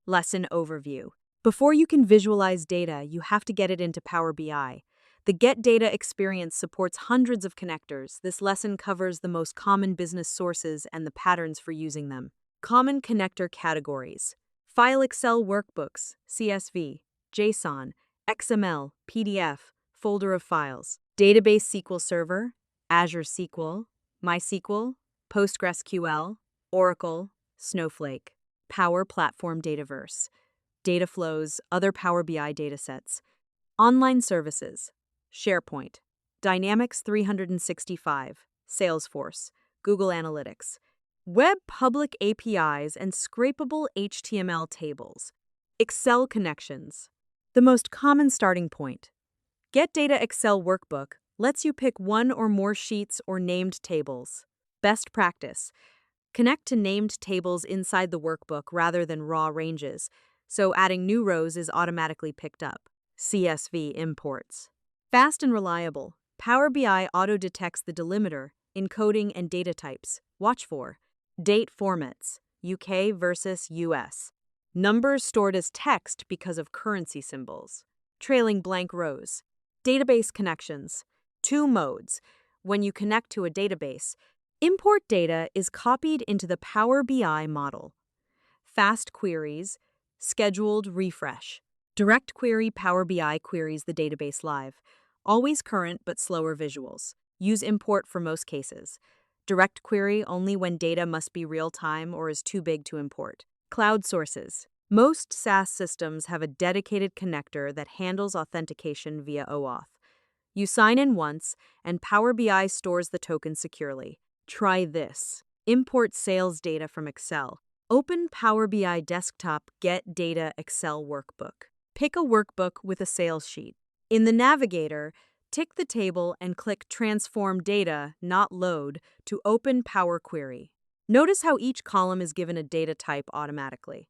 Lesson overview. Before you can visualize data, you have to get it into Power BI. The Get Data experience supports hundreds of connectors. This lesson covers the most common business sources and the patterns for using them. Common connector categories: File Excel workbooks, CSV, JSON, XML, PDF, folder of files. Database SQL Server, Azure SQL, MySQL, PostgreSQL, Oracle, Snowflake. Power Platform Dataverse, dataflows, other Power BI datasets. Online services: SharePoint, Dynamics 365, Salesforce, Google Analytics. Web public APIs and scrapable HTML tables. Excel connections. The most common starting point. Get Data Excel Workbook lets you pick one or more sheets or named tables. Best practice: connect to named tables inside the workbook rather than raw ranges, so adding new rows is automatically picked up. CSV imports. Fast and reliable, Power BI auto-detects the delimiter, encoding, and data types. Watch for date formats, UK versus US. Numbers stored as text because of currency symbols. Trailing blank rows. Database connections. Two modes. When you connect to a database, import data is copied into the Power BI model. Fast queries, scheduled refresh. Direct query Power BI queries the database live. Always current but slower visuals. Use import for most cases. Direct query only when data must be real-time or is too big to import. Cloud sources. Most SaaS systems have a dedicated connector that handles authentication via OAuth. You sign in once, and Power BI stores the token securely. Try this. Import sales data from Excel. Open Power BI Desktop Get Data Excel Workbook. Pick a workbook with a sales sheet. In the navigator, tick the table and click Transform Data, not Load, to open Power Query. Notice how each column is given a data type automatically.